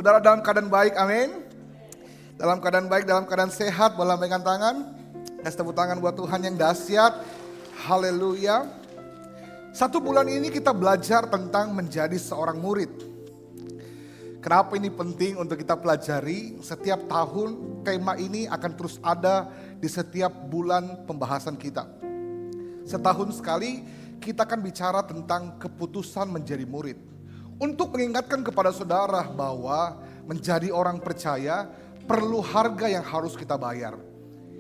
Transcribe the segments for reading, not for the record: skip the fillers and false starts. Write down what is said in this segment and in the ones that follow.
Saudara dalam keadaan baik, amin. Dalam keadaan baik, dalam keadaan sehat, boleh lambaikan tangan. Kasih tepuk tangan buat Tuhan yang dahsyat. Haleluya. 1 bulan ini kita belajar tentang menjadi seorang murid. Kenapa ini penting untuk kita pelajari? Setiap tahun tema ini akan terus ada di setiap bulan pembahasan kita. Setahun sekali kita akan bicara tentang keputusan menjadi murid. Untuk mengingatkan kepada saudara bahwa menjadi orang percaya perlu harga yang harus kita bayar.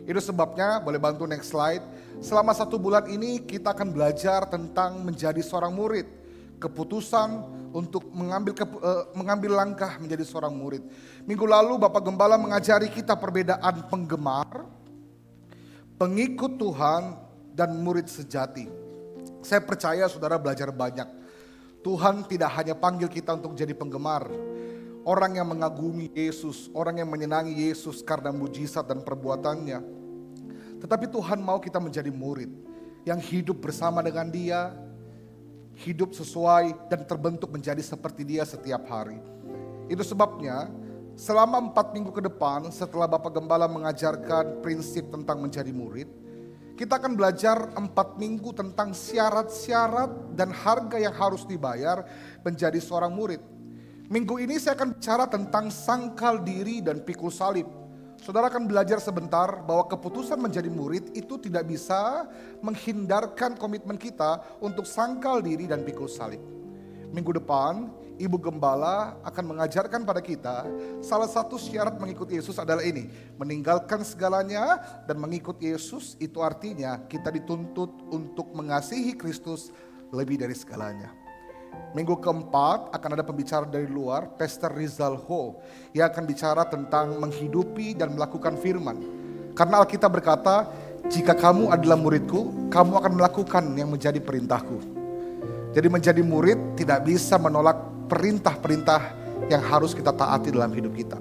Itu sebabnya, boleh bantu next slide. Selama 1 bulan ini kita akan belajar tentang menjadi seorang murid. Keputusan untuk mengambil langkah menjadi seorang murid. Minggu lalu Bapak Gembala mengajari kita perbedaan penggemar, pengikut Tuhan, dan murid sejati. Saya percaya saudara belajar banyak. Tuhan tidak hanya panggil kita untuk jadi penggemar, orang yang mengagumi Yesus, orang yang menyenangi Yesus karena mujizat dan perbuatannya. Tetapi Tuhan mau kita menjadi murid yang hidup bersama dengan Dia, hidup sesuai dan terbentuk menjadi seperti Dia setiap hari. Itu sebabnya selama 4 minggu ke depan setelah Bapak Gembala mengajarkan prinsip tentang menjadi murid, kita akan belajar 4 minggu tentang syarat-syarat dan harga yang harus dibayar menjadi seorang murid. Minggu ini saya akan bicara tentang sangkal diri dan pikul salib. Saudara akan belajar sebentar bahwa keputusan menjadi murid itu tidak bisa menghindarkan komitmen kita untuk sangkal diri dan pikul salib. Minggu depan Ibu Gembala akan mengajarkan pada kita salah satu syarat mengikuti Yesus adalah ini. Meninggalkan segalanya dan mengikuti Yesus itu artinya kita dituntut untuk mengasihi Kristus lebih dari segalanya. Minggu keempat akan ada pembicara dari luar, Pastor Rizal Ho. Ia akan bicara tentang menghidupi dan melakukan firman. Karena Alkitab berkata, jika kamu adalah muridku, kamu akan melakukan yang menjadi perintahku. Jadi menjadi murid tidak bisa menolak perintah-perintah yang harus kita taati dalam hidup kita.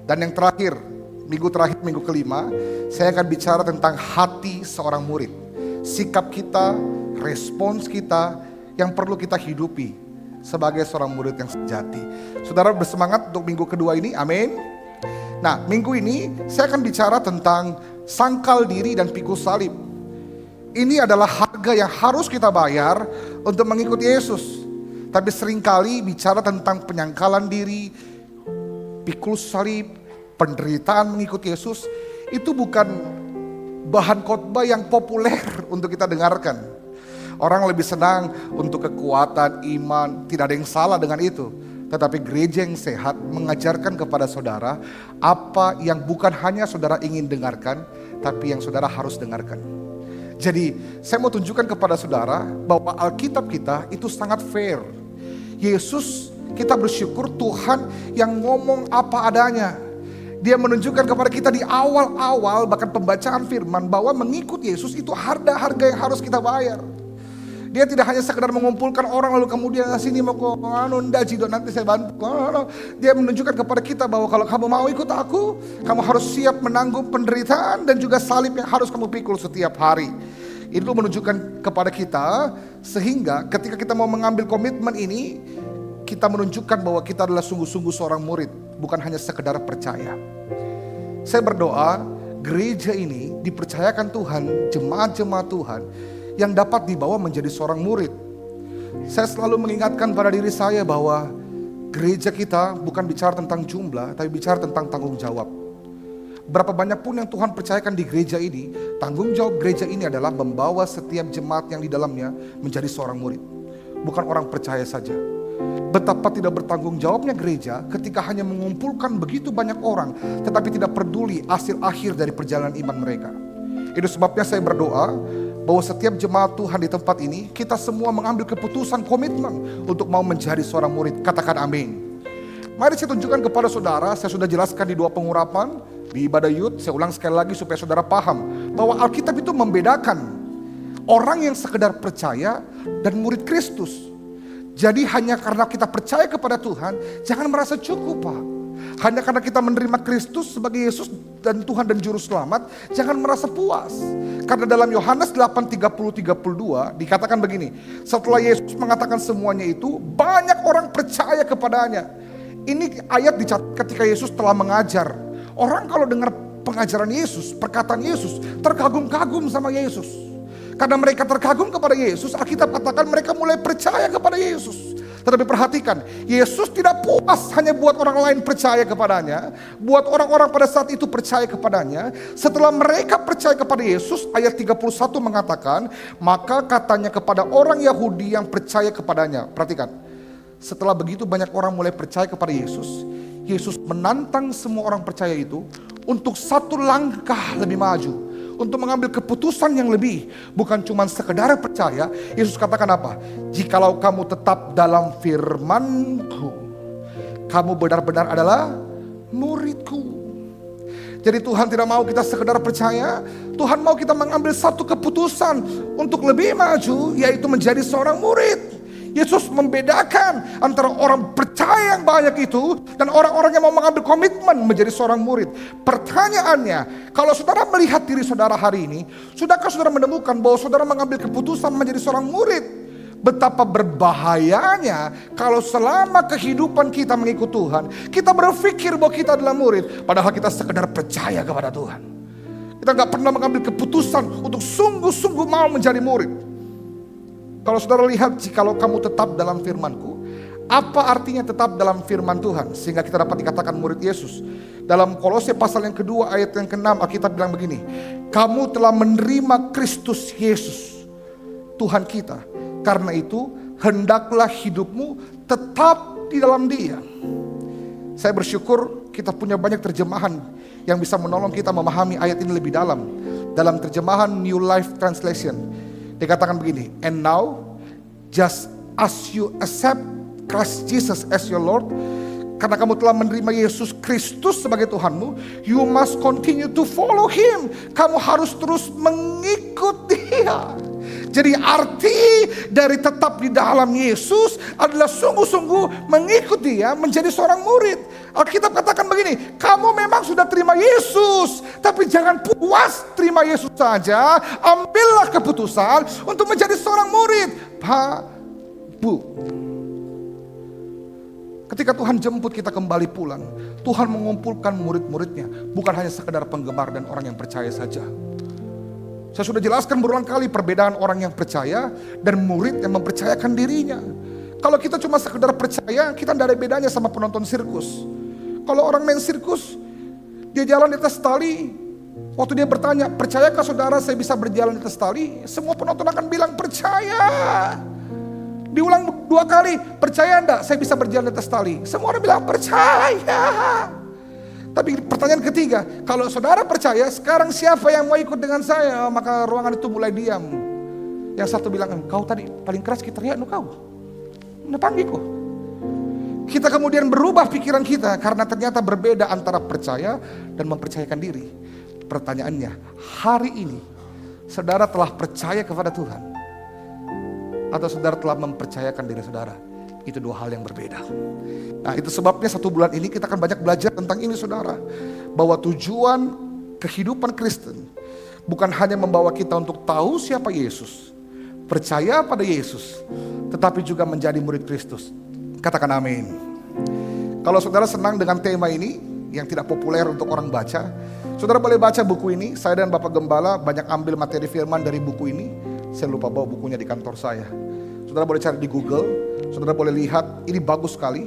Dan yang terakhir, minggu kelima, saya akan bicara tentang hati seorang murid. Sikap kita, respons kita yang perlu kita hidupi sebagai seorang murid yang sejati. Saudara bersemangat untuk minggu kedua ini, amin. Nah, minggu ini saya akan bicara tentang sangkal diri dan pikul salib. Ini adalah harga yang harus kita bayar untuk mengikuti Yesus. Tapi seringkali bicara tentang penyangkalan diri, pikul salib, penderitaan mengikuti Yesus, itu bukan bahan khotbah yang populer untuk kita dengarkan. Orang lebih senang untuk kekuatan iman, tidak ada yang salah dengan itu. Tetapi gereja yang sehat mengajarkan kepada saudara apa yang bukan hanya saudara ingin dengarkan, tapi yang saudara harus dengarkan. Jadi saya mau tunjukkan kepada saudara bahwa Alkitab kita itu sangat fair. Yesus, kita bersyukur Tuhan yang ngomong apa adanya. Dia menunjukkan kepada kita di awal-awal bahkan pembacaan firman bahwa mengikut Yesus itu harga yang harus kita bayar. Dia tidak hanya sekedar mengumpulkan orang lalu kemudian sini mau nanti saya bantu. Dia menunjukkan kepada kita bahwa kalau kamu mau ikut aku, kamu harus siap menanggung penderitaan dan juga salib yang harus kamu pikul setiap hari. Itu menunjukkan kepada kita sehingga ketika kita mau mengambil komitmen ini, kita menunjukkan bahwa kita adalah sungguh-sungguh seorang murid, bukan hanya sekedar percaya. Saya berdoa gereja ini dipercayakan Tuhan, jemaat-jemaat Tuhan yang dapat dibawa menjadi seorang murid. Saya selalu mengingatkan pada diri saya bahwa gereja kita bukan bicara tentang jumlah, tapi bicara tentang tanggung jawab. Berapa banyak pun yang Tuhan percayakan di gereja ini, tanggung jawab gereja ini adalah membawa setiap jemaat yang di dalamnya menjadi seorang murid. Bukan orang percaya saja. Betapa tidak bertanggung jawabnya gereja ketika hanya mengumpulkan begitu banyak orang, tetapi tidak peduli hasil akhir dari perjalanan iman mereka. Itu sebabnya saya berdoa bahwa setiap jemaat Tuhan di tempat ini, kita semua mengambil keputusan komitmen untuk mau menjadi seorang murid. Katakan amin. Mari saya tunjukkan kepada saudara, saya sudah jelaskan di 2 pengurapan, di ibadah youth, saya ulang sekali lagi supaya saudara paham bahwa Alkitab itu membedakan orang yang sekedar percaya dan murid Kristus. Jadi hanya karena kita percaya kepada Tuhan, jangan merasa cukup Pak. Hanya karena kita menerima Kristus sebagai Yesus dan Tuhan dan Juru Selamat, jangan merasa puas. Karena dalam Yohanes 8:30-32 dikatakan begini, setelah Yesus mengatakan semuanya itu, banyak orang percaya kepadanya. Ini ayat dicatat ketika Yesus telah mengajar. Orang kalau dengar pengajaran Yesus, perkataan Yesus, terkagum-kagum sama Yesus. Karena mereka terkagum kepada Yesus, Alkitab katakan mereka mulai percaya kepada Yesus. Tetapi perhatikan, Yesus tidak puas hanya buat orang lain percaya kepadanya, buat orang-orang pada saat itu percaya kepadanya. Setelah mereka percaya kepada Yesus, ayat 31 mengatakan, maka katanya kepada orang Yahudi yang percaya kepadanya. Perhatikan, setelah begitu banyak orang mulai percaya kepada Yesus, Yesus menantang semua orang percaya itu untuk satu langkah lebih maju, untuk mengambil keputusan yang lebih. Bukan cuma sekedar percaya. Yesus katakan apa? Jikalau kamu tetap dalam firman-Ku, kamu benar-benar adalah murid-Ku. Jadi Tuhan tidak mau kita sekedar percaya. Tuhan mau kita mengambil satu keputusan untuk lebih maju, yaitu menjadi seorang murid. Yesus membedakan antara orang percaya yang banyak itu dan orang-orang yang mau mengambil komitmen menjadi seorang murid. Pertanyaannya, kalau saudara melihat diri saudara hari ini, sudahkah saudara menemukan bahwa saudara mengambil keputusan menjadi seorang murid? Betapa berbahayanya kalau selama kehidupan kita mengikut Tuhan, kita berpikir bahwa kita adalah murid, padahal kita sekedar percaya kepada Tuhan. Kita gak pernah mengambil keputusan untuk sungguh-sungguh mau menjadi murid. Kalau saudara lihat, jikalau kamu tetap dalam firman-Ku, apa artinya tetap dalam firman Tuhan? Sehingga kita dapat dikatakan murid Yesus. Dalam Kolose pasal yang kedua ayat yang ke-6, Alkitab bilang begini, kamu telah menerima Kristus Yesus, Tuhan kita. Karena itu, hendaklah hidupmu tetap di dalam Dia. Saya bersyukur kita punya banyak terjemahan yang bisa menolong kita memahami ayat ini lebih dalam. Dalam terjemahan New Life Translation, dikatakan begini, and now just as you accept Christ Jesus as your Lord, karena kamu telah menerima Yesus Kristus sebagai Tuhanmu, you must continue to follow Him. Kamu harus terus mengikut Dia. Jadi arti dari tetap di dalam Yesus adalah sungguh-sungguh mengikut Dia menjadi seorang murid. Alkitab katakan begini, kamu memang sudah terima Yesus, tapi jangan puas terima Yesus saja. Ambillah keputusan untuk menjadi seorang murid. Pak, Bu, ketika Tuhan jemput kita kembali pulang, Tuhan mengumpulkan murid-muridnya, bukan hanya sekedar penggemar dan orang yang percaya saja. Saya sudah jelaskan berulang kali perbedaan orang yang percaya dan murid yang mempercayakan dirinya. Kalau kita cuma sekedar percaya, kita tidak ada bedanya sama penonton sirkus. Kalau orang main sirkus, dia jalan di atas tali. Waktu dia bertanya, percayakah saudara saya bisa berjalan di atas tali? Semua penonton akan bilang percaya. Diulang 2 kali, percaya enggak saya bisa berjalan di atas tali? Semua orang bilang percaya. Tapi pertanyaan ketiga, kalau saudara percaya, sekarang siapa yang mau ikut dengan saya? Maka ruangan itu mulai diam. Yang satu bilang, kau tadi paling keras kita teriak, kau. Panggil kok. Kita kemudian berubah pikiran kita karena ternyata berbeda antara percaya dan mempercayakan diri. Pertanyaannya, hari ini saudara telah percaya kepada Tuhan atau saudara telah mempercayakan diri saudara? Itu 2 hal yang berbeda. Nah, itu sebabnya 1 bulan ini kita akan banyak belajar tentang ini saudara. Bahwa tujuan kehidupan Kristen bukan hanya membawa kita untuk tahu siapa Yesus, percaya pada Yesus, tetapi juga menjadi murid Kristus. Katakan amin. Kalau saudara senang dengan tema ini yang tidak populer untuk orang baca, saudara boleh baca buku ini. Saya dan Bapak Gembala banyak ambil materi firman dari buku ini. Saya lupa bawa bukunya di kantor saya. Saudara boleh cari di Google, saudara boleh lihat, ini bagus sekali.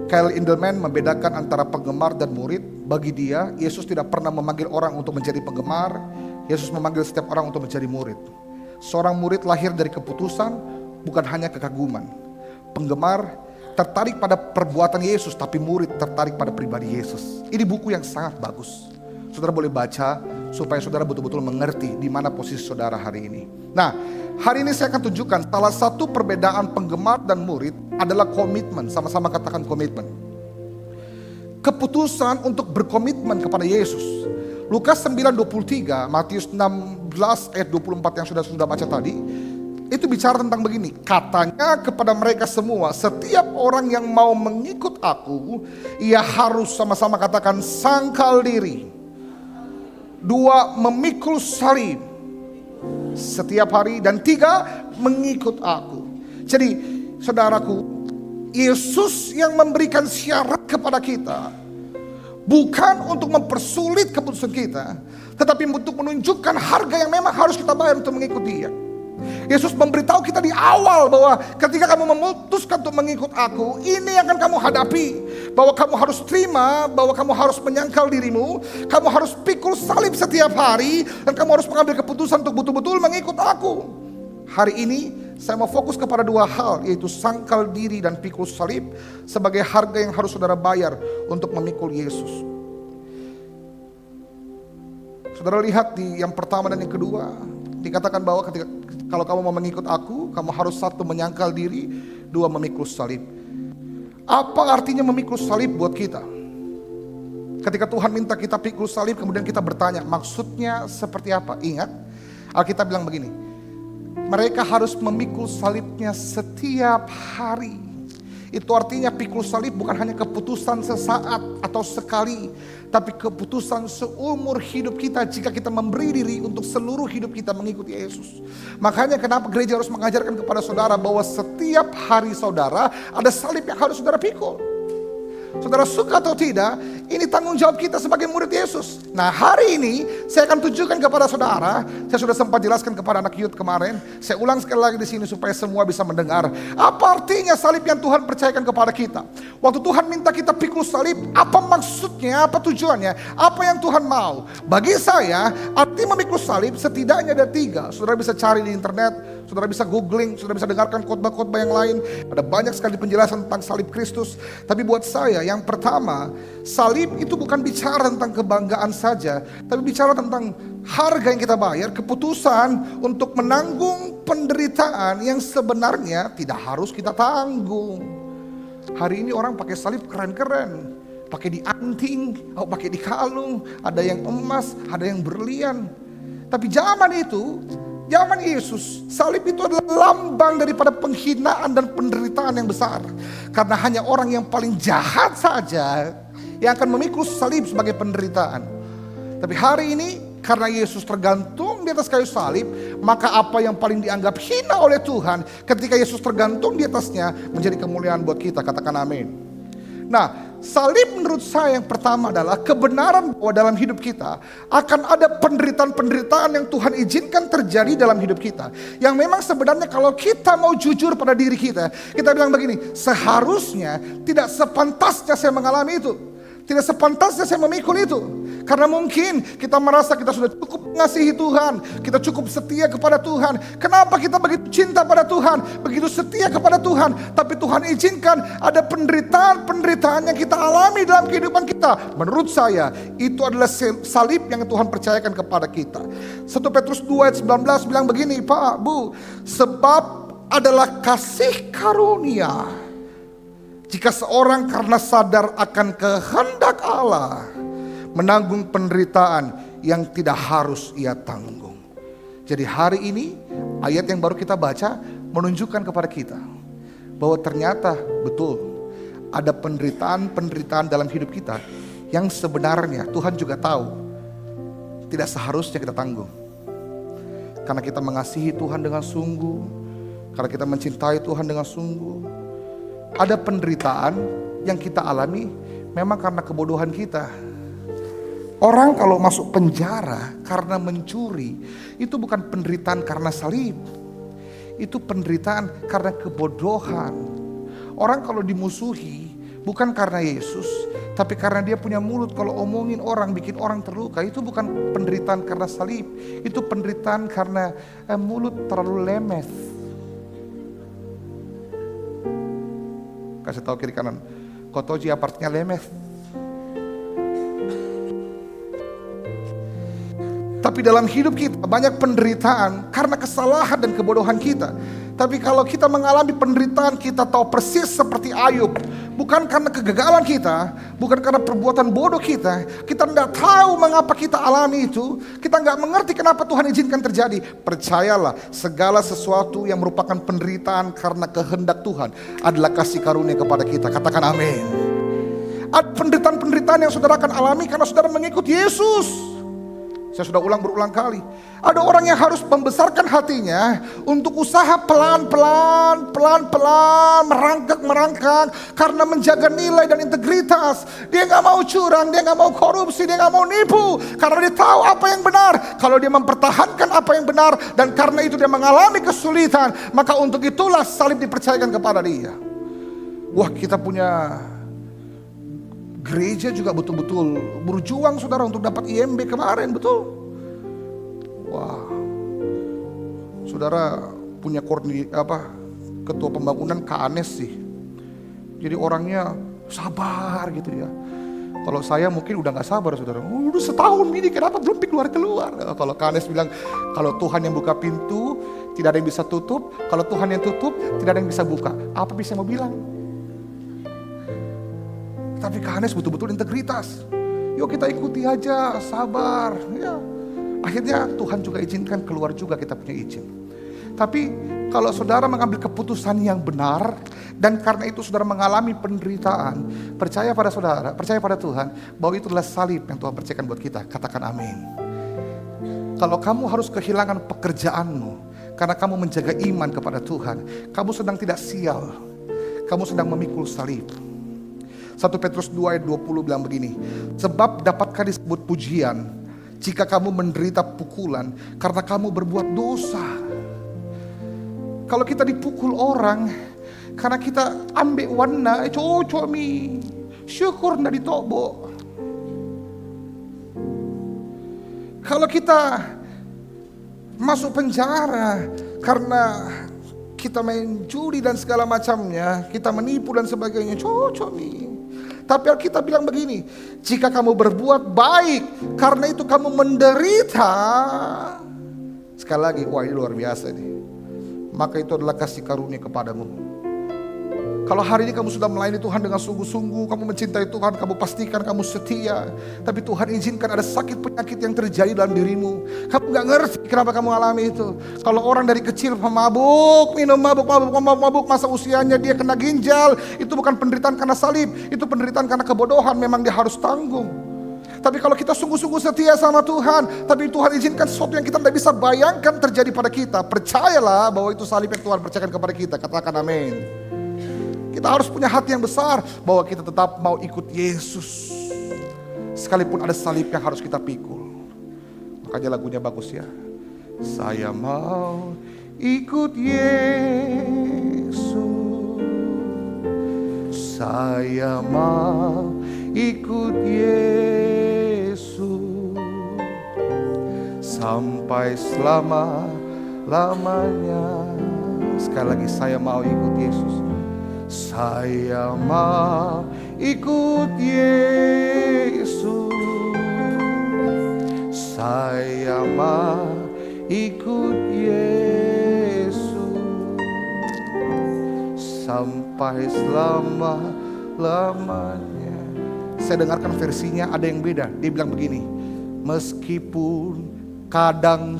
Kyle Endelman membedakan antara penggemar dan murid. Bagi dia, Yesus tidak pernah memanggil orang untuk menjadi penggemar. Yesus memanggil setiap orang untuk menjadi murid. Seorang murid lahir dari keputusan, bukan hanya kekaguman. Penggemar tertarik pada perbuatan Yesus, tapi murid tertarik pada pribadi Yesus. Ini buku yang sangat bagus. Saudara boleh baca supaya saudara betul-betul mengerti di mana posisi saudara hari ini. Nah, hari ini saya akan tunjukkan salah satu perbedaan penggemar dan murid adalah komitmen. Sama-sama katakan komitmen. Keputusan untuk berkomitmen kepada Yesus. Lukas 9:23, Matius 16 ayat 24 yang sudah baca tadi, itu bicara tentang begini. Katanya kepada mereka semua, setiap orang yang mau mengikut aku, ia harus sama-sama katakan sangkal diri. 2, memikul salib setiap hari. Dan 3, mengikut aku. Jadi saudaraku, Yesus yang memberikan syarat kepada kita bukan untuk mempersulit keputusan kita, tetapi untuk menunjukkan harga yang memang harus kita bayar untuk mengikuti Dia. Yesus memberitahu kita di awal bahwa ketika kamu memutuskan untuk mengikut aku, ini yang akan kamu hadapi. Bahwa kamu harus terima, bahwa kamu harus menyangkal dirimu, kamu harus pikul salib setiap hari, dan kamu harus mengambil keputusan untuk betul-betul mengikut aku. Hari ini saya mau fokus kepada dua hal, yaitu sangkal diri dan pikul salib sebagai harga yang harus saudara bayar untuk memikul Yesus. Saudara lihat di yang pertama dan yang kedua, dikatakan bahwa kalau kamu mau mengikut aku, kamu harus satu menyangkal diri, dua memikul salib. Apa artinya memikul salib buat kita? Ketika Tuhan minta kita pikul salib, kemudian kita bertanya, maksudnya seperti apa? Ingat, Alkitab bilang begini, mereka harus memikul salibnya setiap hari. Itu artinya pikul salib bukan hanya keputusan sesaat atau sekali, tapi keputusan seumur hidup kita jika kita memberi diri untuk seluruh hidup kita mengikuti Yesus. Makanya kenapa gereja harus mengajarkan kepada saudara bahwa setiap hari saudara ada salib yang harus saudara pikul. Saudara suka atau tidak, ini tanggung jawab kita sebagai murid Yesus. Nah, hari ini saya akan tunjukkan kepada saudara. Saya sudah sempat jelaskan kepada anak youth kemarin. Saya ulang sekali lagi di sini supaya semua bisa mendengar. Apa artinya salib yang Tuhan percayakan kepada kita? Waktu Tuhan minta kita pikul salib, apa maksudnya, apa tujuannya, apa yang Tuhan mau? Bagi saya, arti memikul salib setidaknya ada 3. Saudara bisa cari di internet, saudara bisa googling, saudara bisa dengarkan khotbah-khotbah yang lain. Ada banyak sekali penjelasan tentang salib Kristus. Tapi buat saya, yang pertama, salib itu bukan bicara tentang kebanggaan saja, tapi bicara tentang harga yang kita bayar, keputusan untuk menanggung penderitaan yang sebenarnya tidak harus kita tanggung. Hari ini orang pakai salib keren-keren, pakai di anting, atau pakai di kalung, ada yang emas, ada yang berlian. Tapi zaman Yesus, salib itu adalah lambang daripada penghinaan dan penderitaan yang besar. Karena hanya orang yang paling jahat saja yang akan memikul salib sebagai penderitaan. Tapi hari ini karena Yesus tergantung di atas kayu salib, maka apa yang paling dianggap hina oleh Tuhan ketika Yesus tergantung di atasnya menjadi kemuliaan buat kita. Katakan amin. Nah, salib menurut saya yang pertama adalah kebenaran bahwa dalam hidup kita akan ada penderitaan-penderitaan yang Tuhan izinkan terjadi dalam hidup kita. Yang memang sebenarnya kalau kita mau jujur pada diri kita, kita bilang begini, seharusnya tidak sepantasnya saya mengalami itu. Tidak sepantasnya saya memikul itu. Karena mungkin kita merasa kita sudah cukup mengasihi Tuhan, kita cukup setia kepada Tuhan. Kenapa kita begitu cinta pada Tuhan, begitu setia kepada Tuhan, tapi Tuhan izinkan ada penderitaan-penderitaan yang kita alami dalam kehidupan kita. Menurut saya itu adalah salib yang Tuhan percayakan kepada kita. 1 Petrus 2 ayat 19 bilang begini, Pak, Bu, sebab adalah kasih karunia jika seorang karena sadar akan kehendak Allah menanggung penderitaan yang tidak harus ia tanggung. Jadi hari ini ayat yang baru kita baca menunjukkan kepada kita bahwa ternyata betul ada penderitaan-penderitaan dalam hidup kita yang sebenarnya Tuhan juga tahu tidak seharusnya kita tanggung. Karena kita mengasihi Tuhan dengan sungguh, karena kita mencintai Tuhan dengan sungguh. Ada penderitaan yang kita alami memang karena kebodohan kita. Orang kalau masuk penjara karena mencuri, itu bukan penderitaan karena salib. Itu penderitaan karena kebodohan. Orang kalau dimusuhi bukan karena Yesus, tapi karena dia punya mulut kalau omongin orang, bikin orang terluka. Itu bukan penderitaan karena salib. Itu penderitaan karena mulut terlalu lemes. Kasih tahu kiri kanan, kotoji artinya lemes. Tapi dalam hidup kita banyak penderitaan karena kesalahan dan kebodohan kita. Tapi kalau kita mengalami penderitaan, kita tahu persis seperti Ayub. Bukan karena kegagalan kita, bukan karena perbuatan bodoh kita. Kita tidak tahu mengapa kita alami itu. Kita nggak mengerti kenapa Tuhan izinkan terjadi. Percayalah, segala sesuatu yang merupakan penderitaan karena kehendak Tuhan adalah kasih karunia kepada kita. Katakan amin. Ada penderitaan-penderitaan yang saudara akan alami karena saudara mengikut Yesus. Saya sudah ulang berulang kali. Ada orang yang harus membesarkan hatinya untuk usaha pelan-pelan, merangkak, karena menjaga nilai dan integritas. Dia gak mau curang, dia gak mau korupsi, dia gak mau nipu. Karena dia tahu apa yang benar. Kalau dia mempertahankan apa yang benar, dan karena itu dia mengalami kesulitan, maka untuk itulah salib dipercayakan kepada dia. Wah, kita punya gereja juga betul-betul berjuang saudara untuk dapat IMB kemarin, betul. Wah, saudara punya ketua pembangunan Kanes sih. Jadi orangnya sabar gitu ya. Kalau saya mungkin udah gak sabar saudara. Udah setahun ini kenapa belum keluar. Kalau Kanes bilang, kalau Tuhan yang buka pintu tidak ada yang bisa tutup. Kalau Tuhan yang tutup tidak ada yang bisa buka. Apa bisa mau bilang? Tapi Kanes betul-betul integritas. Yuk kita ikuti aja, sabar. Ya. Akhirnya Tuhan juga izinkan keluar juga kita punya izin. Tapi kalau saudara mengambil keputusan yang benar, dan karena itu saudara mengalami penderitaan, percaya pada saudara, percaya pada Tuhan, bahwa itu adalah salib yang Tuhan percayakan buat kita. Katakan amin. Kalau kamu harus kehilangan pekerjaanmu karena kamu menjaga iman kepada Tuhan, kamu sedang tidak sial. Kamu sedang memikul salib. 1 Petrus 2 ayat 20 bilang begini, sebab dapatkah disebut pujian jika kamu menderita pukulan karena kamu berbuat dosa. Kalau kita dipukul orang karena kita ambil warna, cocok mi, syukur ndak ditobo. Kalau kita masuk penjara karena kita main judi dan segala macamnya, kita menipu dan sebagainya, cocok nih. Tapi Alkitab bilang begini, jika kamu berbuat baik, karena itu kamu menderita. Sekali lagi, wah ini luar biasa nih. Maka itu adalah kasih karunia kepadamu. Kalau hari ini kamu sudah melayani Tuhan dengan sungguh-sungguh, kamu mencintai Tuhan, kamu pastikan kamu setia. Tapi Tuhan izinkan ada sakit penyakit yang terjadi dalam dirimu. Kamu gak ngerti kenapa kamu alami itu. Kalau orang dari kecil mabuk, minum mabuk, masa usianya dia kena ginjal. Itu bukan penderitaan karena salib, itu penderitaan karena kebodohan, memang dia harus tanggung. Tapi kalau kita sungguh-sungguh setia sama Tuhan, tapi Tuhan izinkan sesuatu yang kita tidak bisa bayangkan terjadi pada kita, percayalah bahwa itu salib yang Tuhan percayakan kepada kita. Katakan amin. Kita harus punya hati yang besar bahwa kita tetap mau ikut Yesus. Sekalipun ada salib yang harus kita pikul. Makanya lagunya bagus ya. Saya mau ikut Yesus. Saya mau ikut Yesus. Sampai selama-lamanya. Sekali lagi, saya mau ikut Yesus. Saya mau ikut Yesus. Saya mau ikut Yesus. Sampai selama-lamanya. Saya dengarkan versinya ada yang beda. Dia bilang begini, meskipun kadang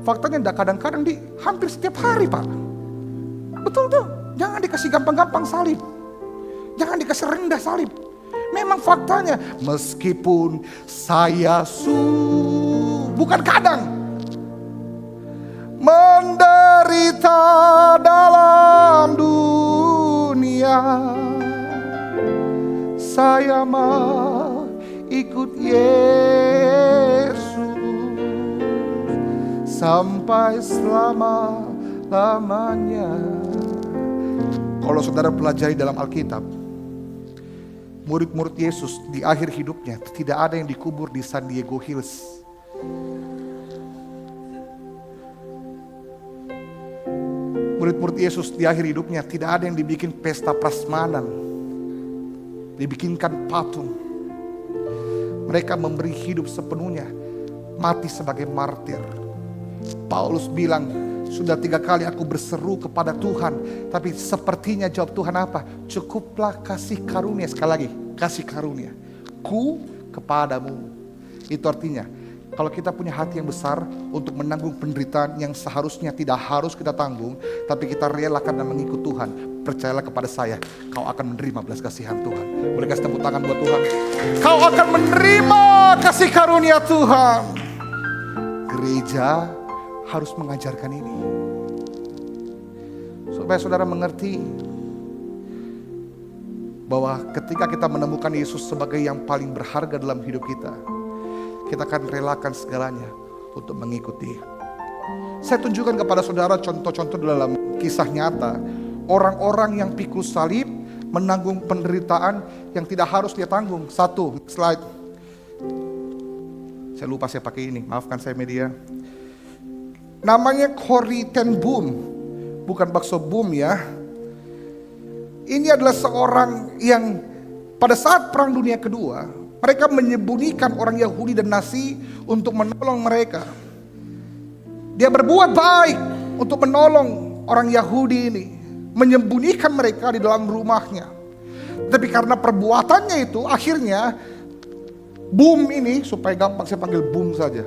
faktanya enggak kadang-kadang, di hampir setiap hari Pak. Betul tuh, jangan dikasih gampang-gampang salib. Jangan dikasih rendah salib. Memang faktanya, meskipun saya bukan kadang, menderita dalam dunia, saya mau ikut Yesus sampai selama-lamanya. Kalau saudara pelajari dalam Alkitab, murid-murid Yesus di akhir hidupnya tidak ada yang dikubur di San Diego Hills. Murid-murid Yesus di akhir hidupnya tidak ada yang dibikin pesta prasmanan, dibikinkan patung. Mereka memberi hidup sepenuhnya, mati sebagai martir. Paulus bilang, sudah 3 kali aku berseru kepada Tuhan, tapi sepertinya jawab Tuhan apa? Cukuplah kasih karunia. Sekali lagi, kasih karunia ku kepadamu. Itu artinya Kalau kita punya hati yang besar untuk menanggung penderitaan yang seharusnya tidak harus kita tanggung, tapi kita relakan dan mengikut Tuhan, percayalah kepada saya, kau akan menerima belas kasihan Tuhan. Boleh kasih tepuk tangan buat Tuhan. Kau akan menerima kasih karunia Tuhan. Gereja harus mengajarkan ini, supaya saudara mengerti bahwa ketika kita menemukan Yesus sebagai yang paling berharga dalam hidup kita, kita akan relakan segalanya untuk mengikuti. Saya tunjukkan kepada saudara contoh-contoh dalam kisah nyata. Orang-orang yang pikul salib menanggung penderitaan yang tidak harus dia tanggung. Satu, slide. Saya lupa saya pakai ini, maafkan saya media. Namanya Corrie ten Boom. Bukan bakso boom ya. Ini adalah seorang yang pada saat Perang Dunia Kedua, mereka menyembunyikan orang Yahudi dan Nazi untuk menolong mereka. Dia berbuat baik untuk menolong orang Yahudi ini, menyembunyikan mereka di dalam rumahnya. Tapi karena perbuatannya itu, akhirnya Boom ini, supaya gampang saya panggil Boom saja.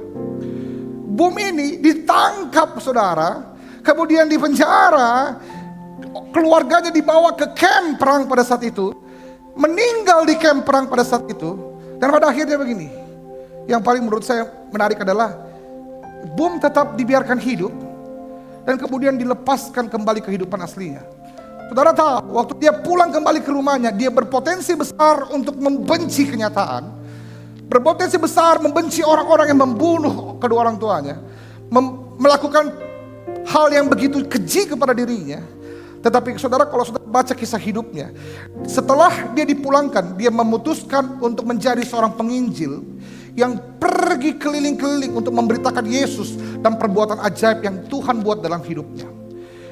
Boom ini ditangkap saudara, kemudian dipenjara, keluarganya dibawa ke kamp perang pada saat itu, meninggal di kamp perang pada saat itu. Dan pada akhirnya begini, yang paling menurut saya menarik adalah Boom tetap dibiarkan hidup dan kemudian dilepaskan kembali kehidupan aslinya. Saudara tahu, waktu dia pulang kembali ke rumahnya, dia berpotensi besar untuk membenci kenyataan, berpotensi besar membenci orang-orang yang membunuh kedua orang tuanya, melakukan hal yang begitu keji kepada dirinya. Tetapi saudara, kalau saudara baca kisah hidupnya, setelah dia dipulangkan, dia memutuskan untuk menjadi seorang penginjil yang pergi keliling-keliling untuk memberitakan Yesus dan perbuatan ajaib yang Tuhan buat dalam hidupnya.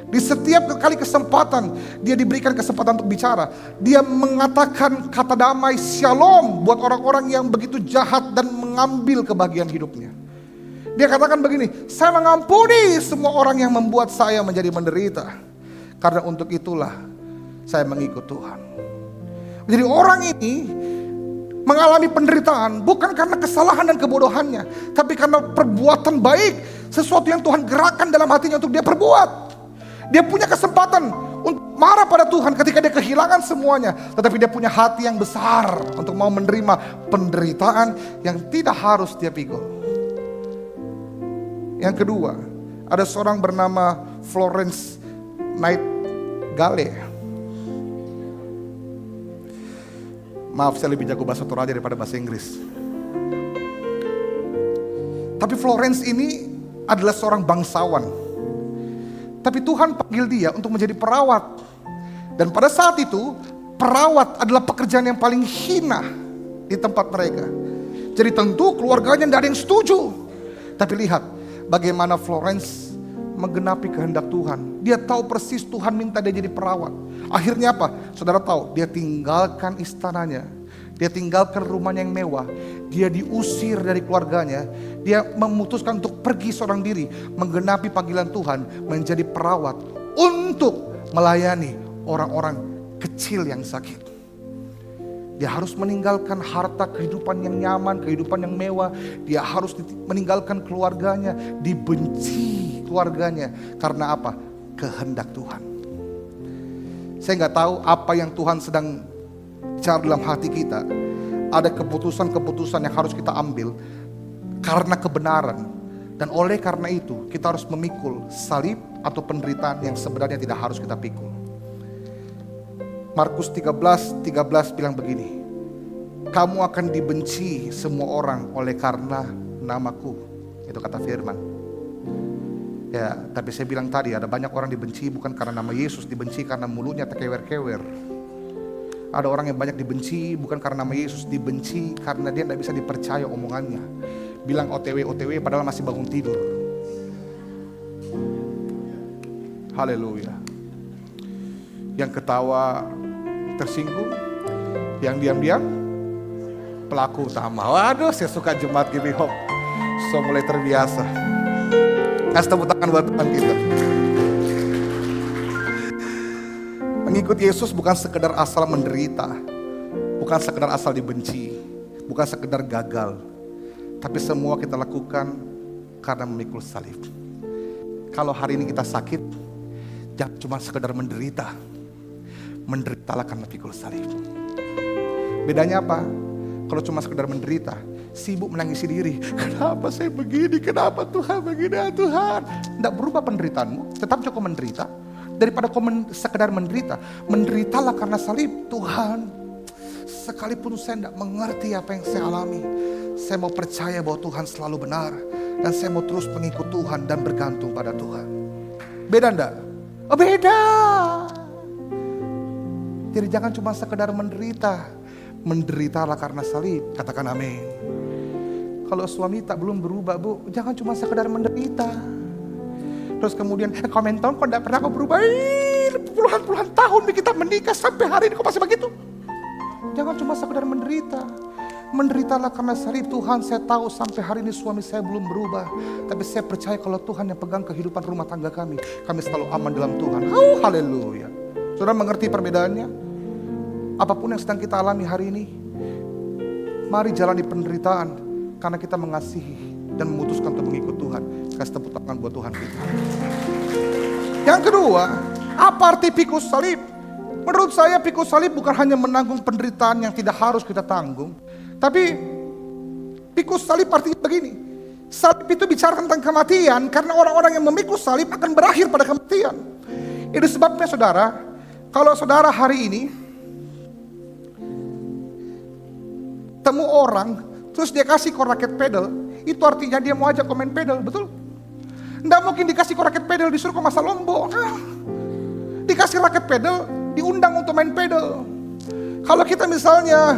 Di setiap kali kesempatan dia diberikan kesempatan untuk bicara, dia mengatakan kata damai, shalom buat orang-orang yang begitu jahat dan mengambil kebahagiaan hidupnya. Dia katakan begini, saya mengampuni semua orang yang membuat saya menjadi menderita. Karena untuk itulah saya mengikut Tuhan. Jadi orang ini mengalami penderitaan bukan karena kesalahan dan kebodohannya, tapi karena perbuatan baik, sesuatu yang Tuhan gerakkan dalam hatinya untuk dia perbuat. Dia punya kesempatan untuk marah pada Tuhan ketika dia kehilangan semuanya, tetapi dia punya hati yang besar untuk mau menerima penderitaan yang tidak harus dia pikul. Yang kedua, ada seorang bernama Florence Nightingale. Maaf, saya lebih jago bahasa Toraja daripada bahasa Inggris. Tapi Florence ini adalah seorang bangsawan. Tapi Tuhan panggil dia untuk menjadi perawat. Dan pada saat itu, perawat adalah pekerjaan yang paling hina di tempat mereka. Jadi tentu keluarganya tidak ada yang setuju. Tapi lihat bagaimana Florence menggenapi kehendak Tuhan. Dia tahu persis Tuhan minta dia jadi perawat. Akhirnya apa? Saudara tahu, dia tinggalkan istananya. Dia tinggalkan rumahnya yang mewah. Dia diusir dari keluarganya. Dia memutuskan untuk pergi seorang diri, menggenapi panggilan Tuhan, menjadi perawat untuk melayani orang-orang kecil yang sakit. Dia harus meninggalkan harta, kehidupan yang nyaman, kehidupan yang mewah. Dia harus meninggalkan keluarganya, dibenci keluarganya. Karena apa? Kehendak Tuhan. Saya nggak tahu apa yang Tuhan sedang bicara dalam hati kita. Ada keputusan-keputusan yang harus kita ambil karena kebenaran. Dan oleh karena itu kita harus memikul salib atau penderitaan yang sebenarnya tidak harus kita pikul. Markus 13 bilang begini, kamu akan dibenci semua orang oleh karena namaku. Itu kata firman. Ya, tapi saya bilang tadi ada banyak orang dibenci bukan karena nama Yesus, dibenci karena mulutnya terkewer-kewer. Ada orang yang banyak dibenci bukan karena nama Yesus, dibenci karena dia tidak bisa dipercaya omongannya. Bilang OTW padahal masih bangun tidur. Haleluya. Yang ketawa tersinggung, yang diam-diam pelaku utama. Waduh, saya suka jemaat Giving Hope. So mulai terbiasa. Kasih tepuk tangan buat Tuhan kita. Mengikut Yesus bukan sekedar asal menderita, bukan sekedar asal dibenci, bukan sekedar gagal, Tapi semua kita lakukan karena memikul salib. Kalau hari ini kita sakit, jangan cuma sekedar menderita. Menderitalah karena pikul salib. Bedanya apa? Kalau cuma sekedar menderita, sibuk menangisi diri. Kenapa saya begini? Kenapa Tuhan begini? Ya Tuhan. Tidak berubah penderitaanmu, tetap cukup menderita. Daripada kau sekedar menderita, menderitalah karena salib. Tuhan, sekalipun saya tidak mengerti apa yang saya alami, saya mau percaya bahwa Tuhan selalu benar. Dan saya mau terus mengikut Tuhan dan bergantung pada Tuhan. Beda enggak? Oh beda. Jadi jangan cuma sekedar menderita. Menderitalah karena salib. Katakan amin. Kalau suami tak belum berubah, Bu, jangan cuma sekedar menderita. Terus kemudian komentar kok tidak pernah kau berubah. Puluhan tahun kita menikah sampai hari ini kok masih begitu. Jangan cuma sekedar menderita. Menderitalah karena salib. Tuhan, saya tahu sampai hari ini suami saya belum berubah. Tapi saya percaya kalau Tuhan yang pegang kehidupan rumah tangga kami selalu aman dalam Tuhan. Oh haleluya. Saudara mengerti perbedaannya? Apapun yang sedang kita alami hari ini, mari jalani penderitaan karena kita mengasihi dan memutuskan untuk mengikut Tuhan. Kasih tepuk tangan buat Tuhan kita. Yang kedua, apa arti pikul salib? Menurut saya pikul salib bukan hanya menanggung penderitaan yang tidak harus kita tanggung. Tapi pikul salib artinya begini. Salib itu bicara tentang kematian karena orang-orang yang memikul salib akan berakhir pada kematian. Itu sebabnya saudara, kalau saudara hari ini temu orang, terus dia kasih kau raket pedal, itu artinya dia mau ajak kau main pedal, betul? Nggak mungkin dikasih kau raket pedal, disuruh kau masa lombok. Dikasih raket pedal, diundang untuk main pedal. Kalau kita misalnya,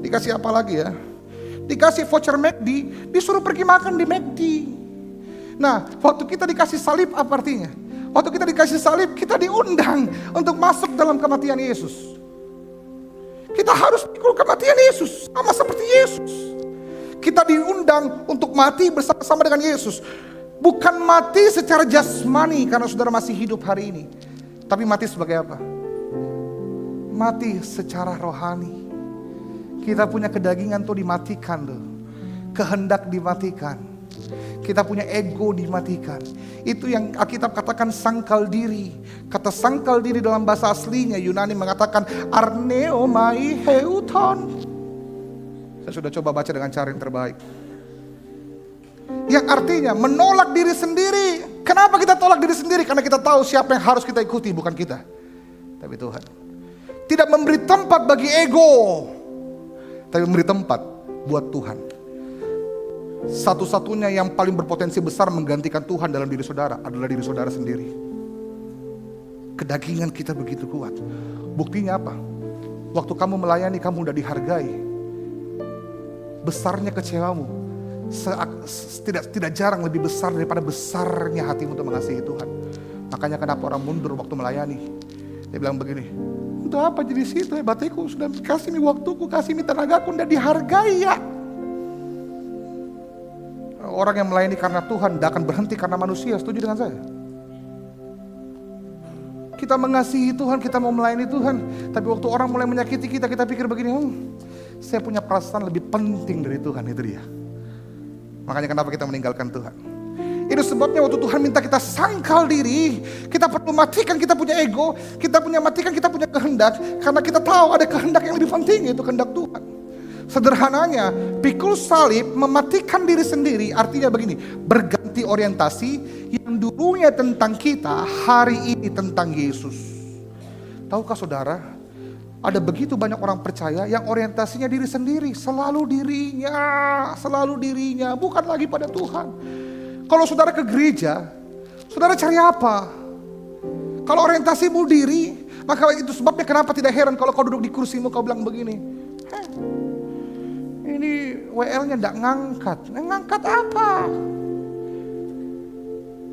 dikasih apa lagi ya? Dikasih voucher McD, disuruh pergi makan di McD. Nah, waktu kita dikasih salib apa artinya? Waktu kita dikasih salib, kita diundang untuk masuk dalam kematian Yesus. Kita harus pikul kematian Yesus, sama seperti Yesus. Kita diundang untuk mati bersama-sama dengan Yesus. Bukan mati secara jasmani karena saudara masih hidup hari ini. Tapi mati sebagai apa? Mati secara rohani. Kita punya kedagingan tuh dimatikan tuh. Kehendak dimatikan. Kita punya ego dimatikan. Itu yang Alkitab katakan sangkal diri. Kata sangkal diri dalam bahasa aslinya Yunani mengatakan arneomai heuton. Saya sudah coba baca dengan cara yang terbaik. Yang artinya menolak diri sendiri. Kenapa kita tolak diri sendiri? Karena kita tahu siapa yang harus kita ikuti, bukan kita, tapi Tuhan. Tidak memberi tempat bagi ego, tapi memberi tempat buat Tuhan. Satu-satunya yang paling berpotensi besar menggantikan Tuhan dalam diri saudara adalah diri saudara sendiri. Kedagingan kita begitu kuat. Buktinya apa? Waktu kamu melayani, kamu udah dihargai. Besarnya kecewamu tidak jarang lebih besar daripada besarnya hatimu untuk mengasihi Tuhan. Makanya kenapa orang mundur waktu melayani? Dia bilang begini, untuk apa jadi situ? Batiku sudah kasih waktuku, kasih tenagaku, udah dihargai ya. Orang yang melayani karena Tuhan tidak akan berhenti karena manusia. Setuju dengan saya? Kita mengasihi Tuhan, kita mau melayani Tuhan. Tapi waktu orang mulai menyakiti kita, kita pikir begini, saya punya perasaan lebih penting dari Tuhan, itu dia. Makanya kenapa kita meninggalkan Tuhan. Itu sebabnya waktu Tuhan minta kita sangkal diri, kita perlu matikan kita punya ego, kita punya matikan kita punya kehendak. Karena kita tahu ada kehendak yang lebih penting, yaitu kehendak Tuhan. Sederhananya, pikul salib mematikan diri sendiri artinya begini, berganti orientasi yang dulunya tentang kita, hari ini tentang Yesus. Tahukah saudara, ada begitu banyak orang percaya yang orientasinya diri sendiri, selalu dirinya, bukan lagi pada Tuhan. Kalau saudara ke gereja, saudara cari apa? Kalau orientasimu diri, maka itu sebabnya kenapa tidak heran kalau kau duduk di kursimu kau bilang begini, ini WL-nya enggak ngangkat. Ngangkat apa?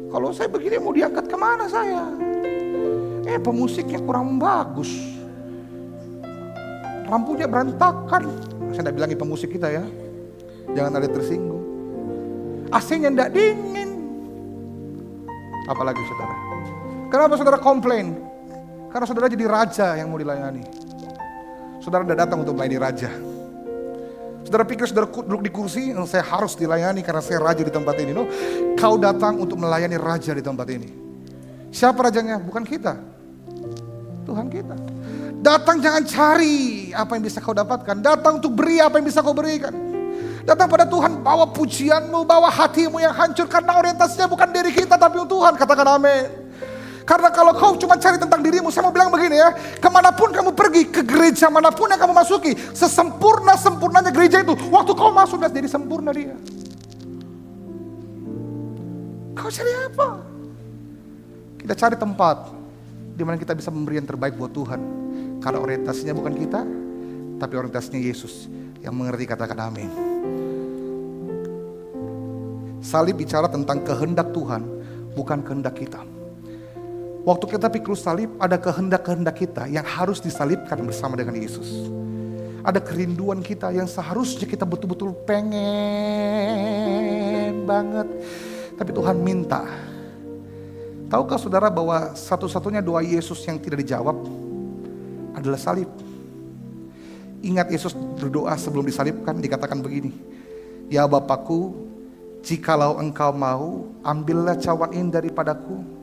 Kalau saya begini mau diangkat kemana saya? Pemusiknya kurang bagus. Lampunya berantakan. Saya enggak bilangi pemusik kita ya. Jangan ada tersinggung. AC-nya enggak dingin. Apalagi saudara. Kenapa saudara komplain? Karena saudara jadi raja yang mau dilayani. Saudara enggak datang untuk melayani raja. Saudara pikir saudara duduk di kursi, saya harus dilayani karena saya raja di tempat ini. No, kau datang untuk melayani raja di tempat ini. Siapa rajanya? Bukan kita, Tuhan kita. Datang jangan cari apa yang bisa kau dapatkan. Datang untuk beri apa yang bisa kau berikan. Datang pada Tuhan, bawa pujianmu, bawa hatimu yang hancur. Karena orientasinya bukan diri kita tapi Tuhan. Katakan amin. Karena kalau kau cuma cari tentang dirimu, saya mau bilang begini ya, kemanapun kamu pergi, ke gereja manapun yang kamu masuki, sesempurna-sempurnanya gereja itu, waktu kau masuk dan jadi sempurna dia. Kau cari apa? Kita cari tempat di mana kita bisa memberi yang terbaik buat Tuhan. Karena orientasinya bukan kita, tapi orientasinya Yesus yang mengerti. Katakan amin. Salib bicara tentang kehendak Tuhan, bukan kehendak kita. Waktu kita pikul salib, ada kehendak-kehendak kita yang harus disalibkan bersama dengan Yesus. Ada kerinduan kita yang seharusnya kita betul-betul pengen banget. Tapi Tuhan minta. Tahukah saudara bahwa satu-satunya doa Yesus yang tidak dijawab adalah salib? Ingat Yesus berdoa sebelum disalibkan, dikatakan begini. Ya Bapakku, jikalau engkau mau, ambillah cawan ini daripadaku.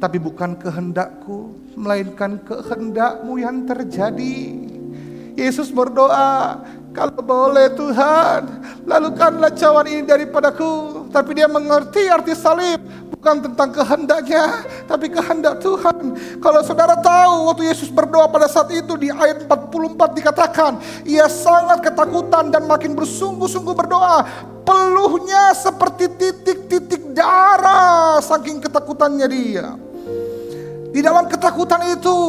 Tapi bukan kehendakku, melainkan kehendakmu yang terjadi. Yesus berdoa, kalau boleh Tuhan, lalukanlah cawan ini daripadaku. Tapi dia mengerti arti salib, bukan tentang kehendaknya, tapi kehendak Tuhan. Kalau saudara tahu waktu Yesus berdoa pada saat itu di ayat 44 dikatakan, ia sangat ketakutan dan makin bersungguh-sungguh berdoa. Peluhnya seperti titik-titik darah, saking ketakutannya dia. Di dalam ketakutan itu,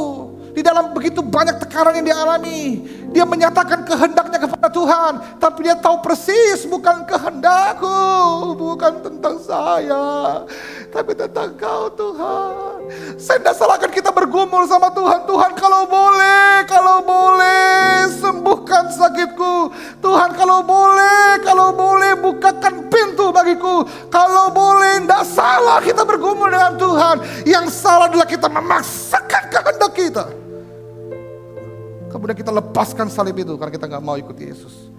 di dalam begitu banyak tekanan yang dia alami, dia menyatakan kehendaknya kepada Tuhan. Tapi dia tahu persis bukan kehendakku, bukan tentang saya, tapi tentang kau Tuhan. Saya tidak salahkan kita bergumul sama Tuhan. Tuhan kalau boleh sembuhkan sakitku. Tuhan kalau boleh bukakan pintu bagiku. Kalau boleh, tidak salah kita bergumul dengan Tuhan. Yang salah adalah kita memaksakan kehendak kita. Kemudian kita lepaskan salib itu karena kita gak mau ikut Yesus.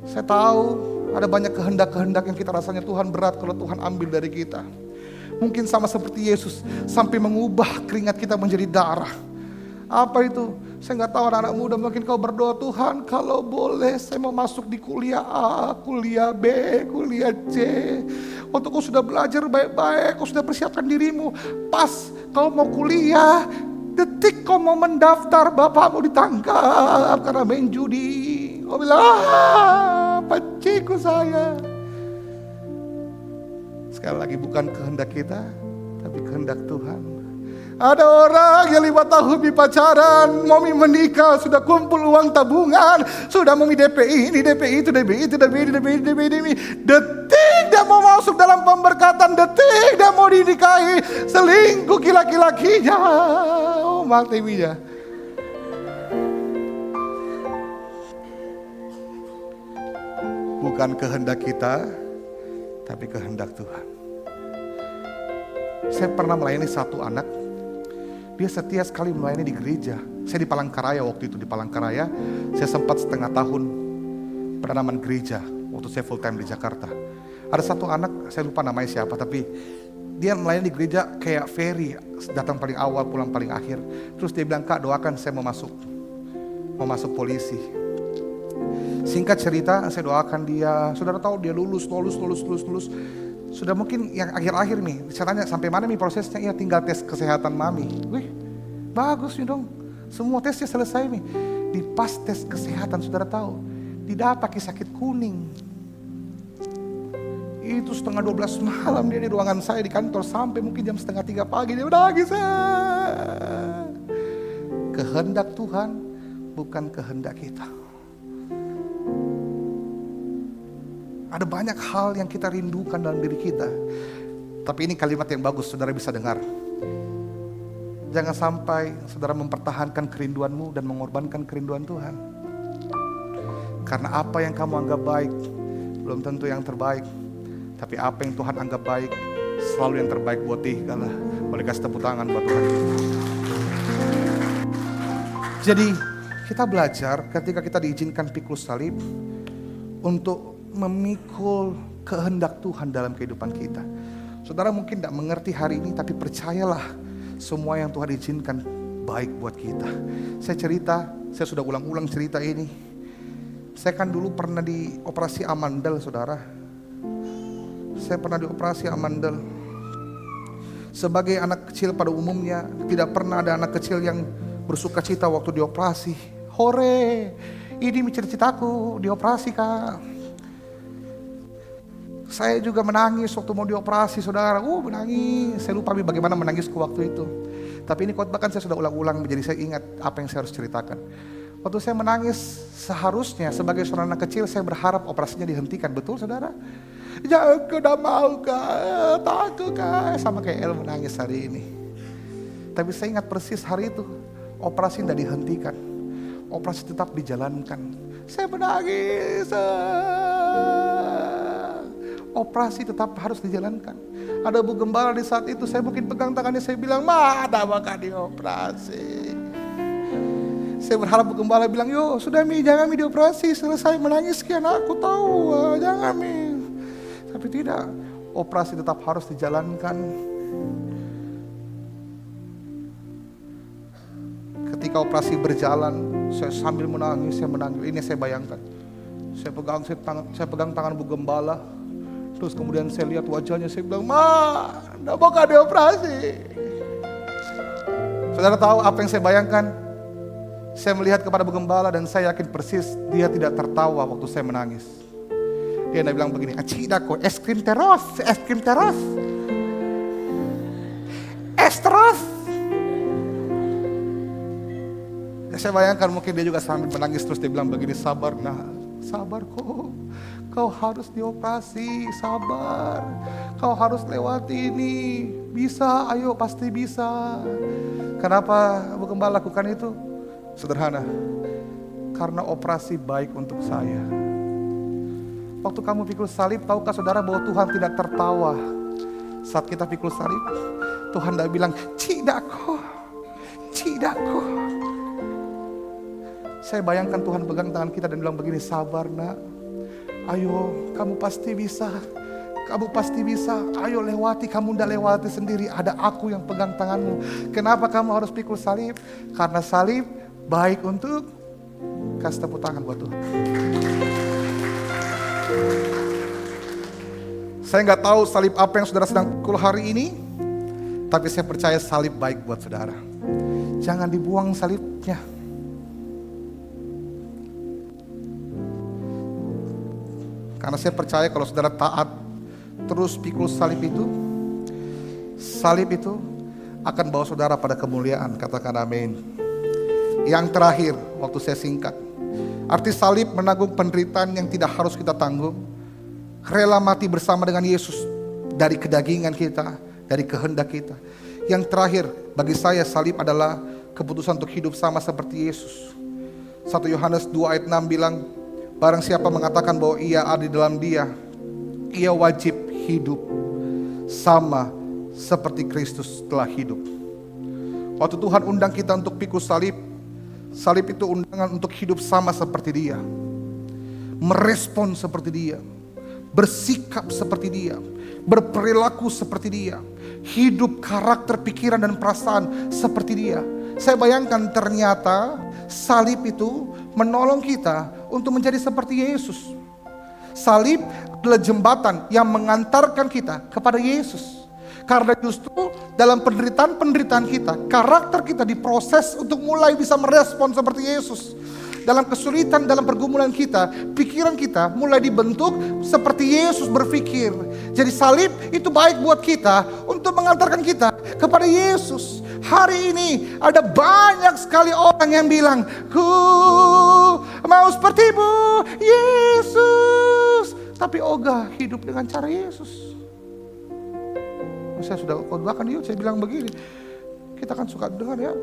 Saya tahu ada banyak kehendak-kehendak yang kita rasanya Tuhan berat kalau Tuhan ambil dari kita. Mungkin sama seperti Yesus sampai mengubah keringat kita menjadi darah. Apa itu? Saya gak tahu anak-anak muda, mungkin kau berdoa, Tuhan kalau boleh saya mau masuk di kuliah A, kuliah B, kuliah C. Waktu kau sudah belajar baik-baik, kau sudah persiapkan dirimu. Pas kau mau kuliah, detik kau mau mendaftar, bapakmu ditangkap karena main judi. Kau bilang, panciku saya. Sekali lagi bukan kehendak kita, tapi kehendak Tuhan. Ada orang yang 5 tahun pacaran, mau menikah, sudah kumpul uang tabungan, sudah mau DP ini, DP itu, DP itu, DP ini. Detik dia mau masuk dalam pemberkatan, detik dia mau dinikahi, selingkuh laki-lakinya. Oh, matinya. Bukan kehendak kita, tapi kehendak Tuhan. Saya pernah melayani satu anak. Dia setia sekali melayani di gereja. Saya di Palangkaraya waktu itu, di Palangkaraya. Saya sempat setengah tahun penanaman gereja waktu saya full time di Jakarta. Ada satu anak, saya lupa namanya siapa, tapi dia melayani di gereja kayak ferry, datang paling awal, pulang paling akhir. Terus dia bilang, Kak doakan saya mau masuk polisi. Singkat cerita, saya doakan dia. Saudara tahu dia lulus. Sudah mungkin yang akhir-akhir nih, saya tanya sampai mana nih prosesnya? Ya tinggal tes kesehatan mami. Wih, bagus nih dong. Semua tesnya selesai nih. Di pas tes kesehatan, saudara tahu, didapati sakit kuning. Itu 1:30 malam dia di ruangan saya di kantor, sampai mungkin jam 2:30 pagi dia nangis. Kehendak Tuhan, bukan kehendak kita. Ada banyak hal yang kita rindukan dalam diri kita. Tapi ini kalimat yang bagus, saudara bisa dengar. Jangan sampai saudara mempertahankan kerinduanmu dan mengorbankan kerinduan Tuhan. Karena apa yang kamu anggap baik, belum tentu yang terbaik. Tapi apa yang Tuhan anggap baik, selalu yang terbaik buat dia. Boleh kasih tepuk tangan buat Tuhan. Jadi kita belajar ketika kita diizinkan pikul salib, untuk memikul kehendak Tuhan dalam kehidupan kita. Saudara mungkin tidak mengerti hari ini, tapi percayalah semua yang Tuhan izinkan baik buat kita. Saya sudah ulang-ulang cerita ini. Saya kan dulu pernah di operasi amandel, saudara. Saya pernah di operasi amandel. Sebagai anak kecil pada umumnya, tidak pernah ada anak kecil yang bersuka cita waktu dioperasi. Hore, ini cita-citaku dioperasi, Kak. Saya juga menangis waktu mau dioperasi, saudara. Menangis. Saya lupa bagaimana menangisku waktu itu. Tapi ini khotbah kan saya sudah ulang-ulang, jadi saya ingat apa yang saya harus ceritakan. Waktu saya menangis, seharusnya sebagai seorang anak kecil saya berharap operasinya dihentikan. Betul, saudara? Jangan, aku udah mau, Kak. Takut, Kak. Sama kayak El menangis hari ini. Tapi saya ingat persis hari itu, operasi tidak dihentikan. Operasi tetap dijalankan. Saya menangis. Operasi tetap harus dijalankan. Ada Bu Gembala di saat itu, saya mungkin pegang tangannya, saya bilang, mana bakal dioperasi. Saya berharap Bu Gembala bilang, yo sudah Mi, jangan Mi dioperasi, selesai menangis sekian, aku tahu, jangan Mi. Tapi tidak, operasi tetap harus dijalankan. Ketika operasi berjalan, saya sambil menangis, ini saya bayangkan. Saya pegang tangan Bu Gembala. Terus kemudian saya lihat wajahnya, saya bilang, Ma, enggak mau dioperasi. Saudara tahu apa yang saya bayangkan? Saya melihat kepada Bu Gembala dan saya yakin persis dia tidak tertawa waktu saya menangis. Dia bilang begini, Acidako, es krim terus. Es terus. Ya, saya bayangkan mungkin dia juga sambil menangis terus dia bilang begini, sabar kok. Kau harus dioperasi, sabar. Kau harus lewati ini. Bisa, ayo pasti bisa. Kenapa Bu Gembala lakukan itu? Sederhana. Karena operasi baik untuk saya. Waktu kamu pikul salib, tahukah saudara bahwa Tuhan tidak tertawa saat kita pikul salib? Tuhan tidak bilang, Cidakku. Saya bayangkan Tuhan pegang tangan kita dan bilang begini, sabar nak. Ayo, kamu pasti bisa. Ayo lewati, kamu tidak lewati sendiri. Ada aku yang pegang tanganmu. Kenapa kamu harus pikul salib? Karena salib baik untuk, kasih tepuk tangan buat Tuhan. Saya nggak tahu salib apa yang saudara sedang pikul hari ini, tapi saya percaya salib baik buat saudara. Jangan dibuang salibnya. Karena saya percaya kalau saudara taat terus pikul salib itu akan bawa saudara pada kemuliaan. Katakan amin. Yang terakhir, waktu saya singkat, arti salib menanggung penderitaan yang tidak harus kita tanggung. Rela mati bersama dengan Yesus dari kedagingan kita, dari kehendak kita. Yang terakhir, bagi saya salib adalah keputusan untuk hidup sama seperti Yesus. 1 Yohanes 2 ayat 6 bilang, barang siapa mengatakan bahwa ia ada di dalam dia, ia wajib hidup sama seperti Kristus telah hidup. Waktu Tuhan undang kita untuk pikul salib, salib itu undangan untuk hidup sama seperti dia. Merespon seperti dia, bersikap seperti dia, berperilaku seperti dia, hidup karakter, pikiran dan perasaan seperti dia. Saya bayangkan ternyata salib itu menolong kita untuk menjadi seperti Yesus. Salib adalah jembatan yang mengantarkan kita kepada Yesus. Karena justru dalam penderitaan-penderitaan kita, karakter kita diproses untuk mulai bisa merespon seperti Yesus. Dalam kesulitan, dalam pergumulan kita, pikiran kita mulai dibentuk seperti Yesus berpikir. Jadi salib itu baik buat kita untuk mengantarkan kita kepada Yesus. Hari ini ada banyak sekali orang yang bilang, ku mau sepertimu Yesus. Tapi ogah hidup dengan cara Yesus. Saya sudah khotbahkan yuk, saya bilang begini. Kita kan suka dengar ya,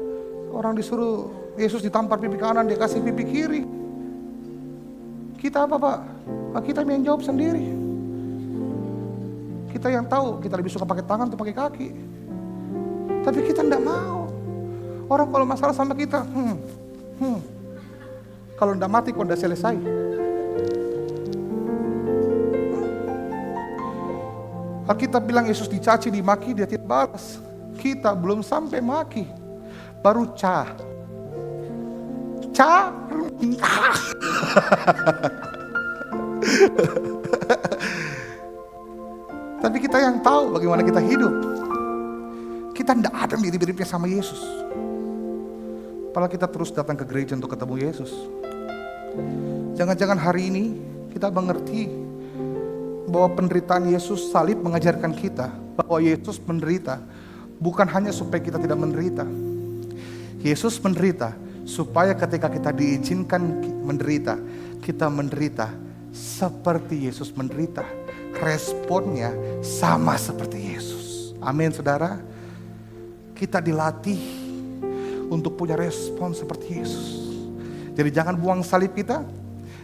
orang disuruh Yesus ditampar pipi kanan, dia kasih pipi kiri. Kita apa Pak? Kita yang jawab sendiri. Kita yang tahu, kita lebih suka pakai tangan atau pakai kaki. Tapi kita tidak mau. Orang kalau masalah sama kita, kalau tidak mati kok tidak selesai. Alkitab bilang Yesus dicaci, dimaki, dia tidak balas. Kita belum sampai maki, baru Tapi kita yang tahu bagaimana kita hidup. Kita tidak ada mirip-miripnya sama Yesus. Padahal kita terus datang ke gereja untuk ketemu Yesus. Jangan-jangan hari ini kita mengerti bahwa penderitaan Yesus salib mengajarkan kita bahwa Yesus menderita bukan hanya supaya kita tidak menderita. Yesus menderita supaya ketika kita diizinkan menderita, kita menderita seperti Yesus menderita. Responnya sama seperti Yesus. Amin, saudara. Kita dilatih untuk punya respon seperti Yesus. Jadi jangan buang salib kita,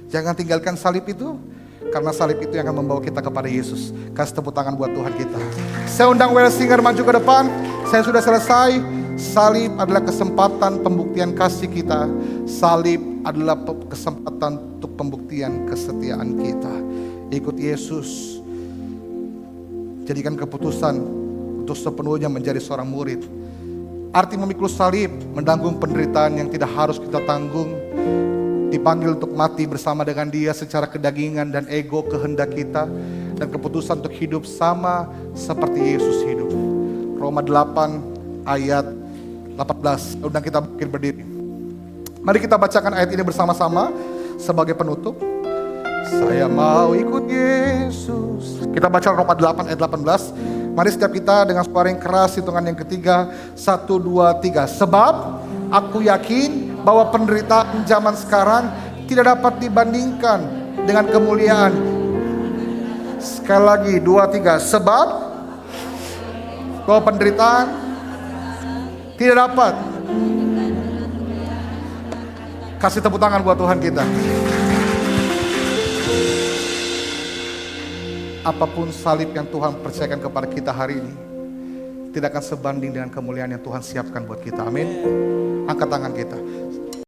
jangan tinggalkan salib itu, karena salib itu yang akan membawa kita kepada Yesus. Kasih tepuk tangan buat Tuhan kita. Saya undang WL Singer maju ke depan. Saya sudah selesai. Salib adalah kesempatan pembuktian kasih kita. Salib adalah kesempatan untuk pembuktian kesetiaan kita. Ikut Yesus. Jadikan keputusan untuk sepenuhnya menjadi seorang murid. Arti memikul salib, menanggung penderitaan yang tidak harus kita tanggung. Dipanggil untuk mati bersama dengan Dia secara kedagingan dan ego kehendak kita. Dan keputusan untuk hidup sama seperti Yesus hidup. Roma 8 ayat 18. Undang kita berdiri. Mari kita bacakan ayat ini bersama-sama sebagai penutup. Saya mau ikut Yesus. Kita baca Roma 8 ayat 18. Mari setiap kita dengan suara yang keras, hitungan yang ketiga. 1, 2, 3. Sebab aku yakin bahwa penderitaan zaman sekarang tidak dapat dibandingkan dengan kemuliaan. Sekali lagi, 2, 3. Sebab bahwa penderitaan tidak dapat. Kasih tepuk tangan buat Tuhan kita. Apapun salib yang Tuhan percayakan kepada kita hari ini tidak akan sebanding dengan kemuliaan yang Tuhan siapkan buat kita. Amin. Angkat tangan kita.